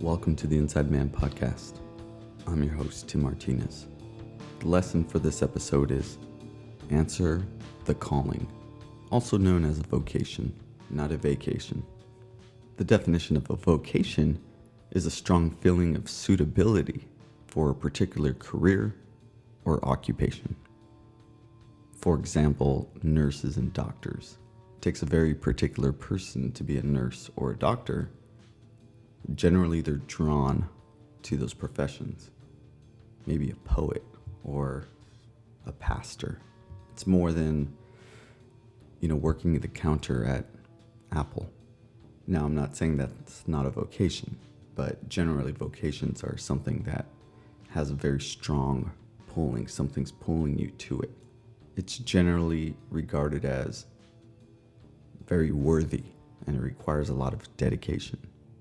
Welcome to the Inside Man podcast. I'm your host, Tim Martinez. The lesson for this episode is answer the calling, also known as a vocation, not a vacation. The definition of a vocation is a strong feeling of suitability for a particular career or occupation. For example, nurses and doctors. It takes a very particular person to be a nurse or a doctor. Generally, they're drawn to those professions. Maybe a poet or a pastor. It's more than, working at the counter at Apple. Now, I'm not saying that's not a vocation, but generally vocations are something that has a very strong pulling. Something's pulling you to it. It's generally regarded as very worthy, and it requires a lot of dedication.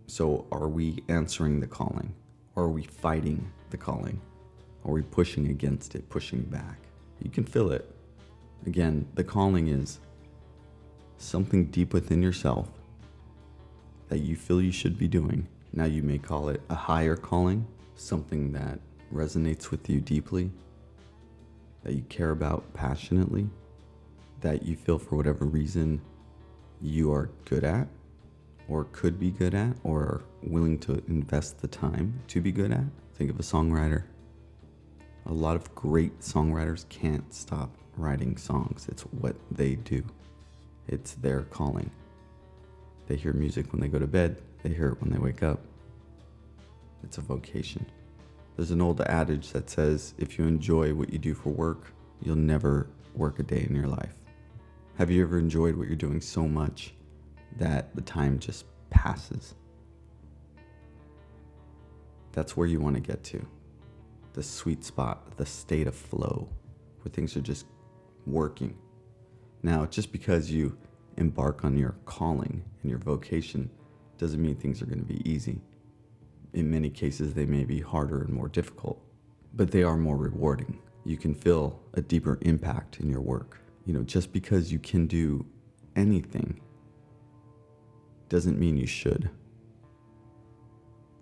So are we answering the calling? Or are we fighting the calling? Are we pushing against it, pushing back? You can feel it. Again, the calling is something deep within yourself that you feel you should be doing. Now you may call it a higher calling, something that resonates with you deeply, that you care about passionately, that you feel for whatever reason you are good at, or could be good at, or are willing to invest the time to be good at. Think of a songwriter. A lot of great songwriters can't stop writing songs. It's what they do. It's their calling. They hear music when they go to bed. They hear it when they wake up. It's a vocation. There's an old adage that says, if you enjoy what you do for work, you'll never work a day in your life. Have you ever enjoyed what you're doing so much that the time just passes? That's where you want to get to. The sweet spot, the state of flow, where things are just working. Now, just because you embark on your calling and your vocation doesn't mean things are going to be easy. In many cases, they may be harder and more difficult, but they are more rewarding. You can feel a deeper impact in your work. Just because you can do anything doesn't mean you should.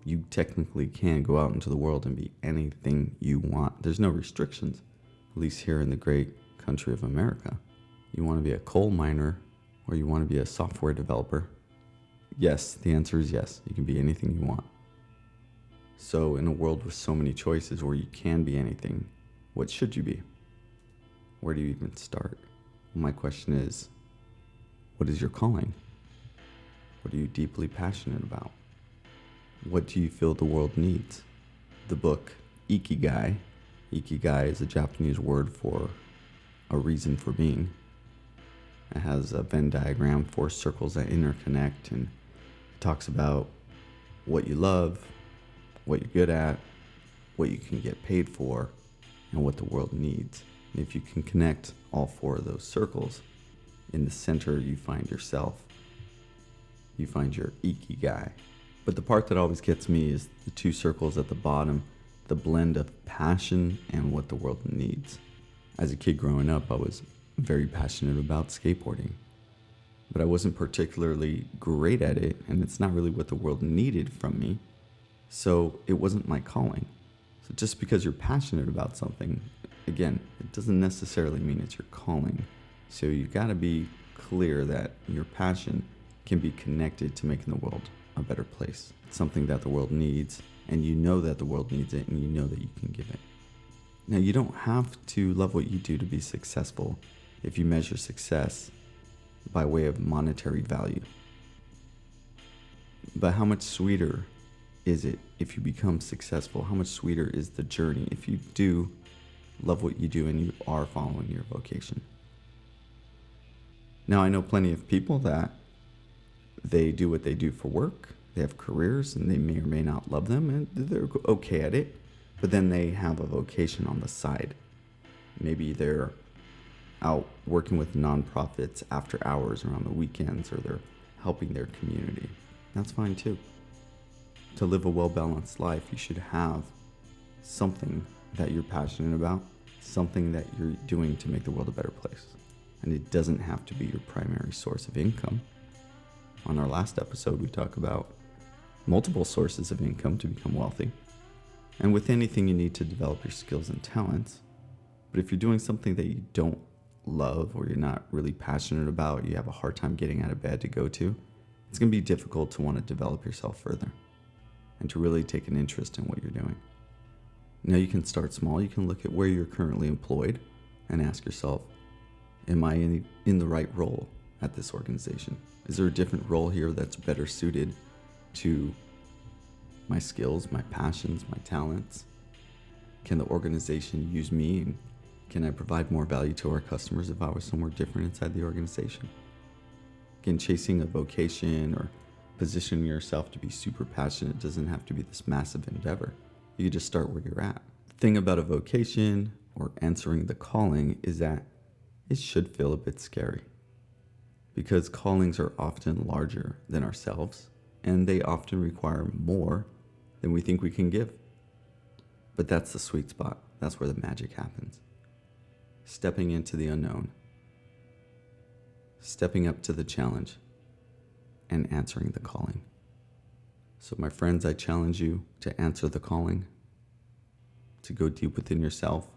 You technically can go out into the world and be anything you want. There's no restrictions, at least here in the great country of America. You want to be a coal miner or you want to be a software developer? Yes, the answer is yes. You can be anything you want. So in a world with so many choices where you can be anything, what should you be? Where do you even start? My question is, what is your calling? What are you deeply passionate about? What do you feel the world needs? The book Ikigai. Ikigai is a Japanese word for a reason for being. It has a Venn diagram, 4 circles that interconnect, and it talks about what you love, what you're good at, what you can get paid for, and what the world needs. And if you can connect all 4 of those circles, in the center you find yourself. You find your Ikigai. But the part that always gets me is the 2 circles at the bottom, the blend of passion and what the world needs. As a kid growing up, I was very passionate about skateboarding, but I wasn't particularly great at it, and it's not really what the world needed from me, so it wasn't my calling. So just because you're passionate about something, again, it doesn't necessarily mean it's your calling. So you gotta be clear that your passion can be connected to making the world a better place. It's something that the world needs, and you know that the world needs it, and you know that you can give it. Now, you don't have to love what you do to be successful if you measure success by way of monetary value. But how much sweeter is it if you become successful? How much sweeter is the journey if you do love what you do and you are following your vocation? Now, I know plenty of people that they do what they do for work. They have careers and they may or may not love them and they're okay at it. But then they have a vocation on the side. Maybe they're out working with nonprofits after hours or on the weekends, or they're helping their community. That's fine too. To live a well-balanced life, you should have something that you're passionate about, something that you're doing to make the world a better place. And it doesn't have to be your primary source of income. On our last episode, we talk about multiple sources of income to become wealthy. And with anything, you need to develop your skills and talents. But if you're doing something that you don't love or you're not really passionate about, you have a hard time getting out of bed to go to, it's going to be difficult to want to develop yourself further and to really take an interest in what you're doing. Now you can start small. You can look at where you're currently employed and ask yourself, am I in the right role at this organization? Is there a different role here that's better suited to my skills, my passions, my talents? Can the organization use me? And can I provide more value to our customers if I was somewhere different inside the organization? Again, chasing a vocation or positioning yourself to be super passionate doesn't have to be this massive endeavor. You can just start where you're at. The thing about a vocation or answering the calling is that it should feel a bit scary, because callings are often larger than ourselves and they often require more than we think we can give. But that's the sweet spot. That's where the magic happens. Stepping into the unknown, stepping up to the challenge, and answering the calling. So my friends, I challenge you to answer the calling, to go deep within yourself.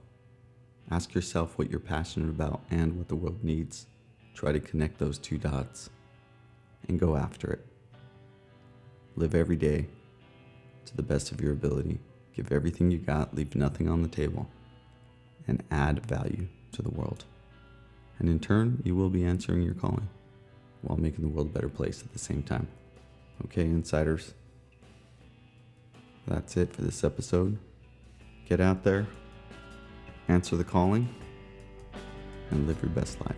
Ask yourself what you're passionate about and what the world needs. Try to connect those two dots and go after it. Live every day to the best of your ability. Give everything you got, leave nothing on the table, and add value to the world. And in turn, you will be answering your calling while making the world a better place at the same time. Okay, insiders, that's it for this episode. Get out there, answer the calling, and live your best life.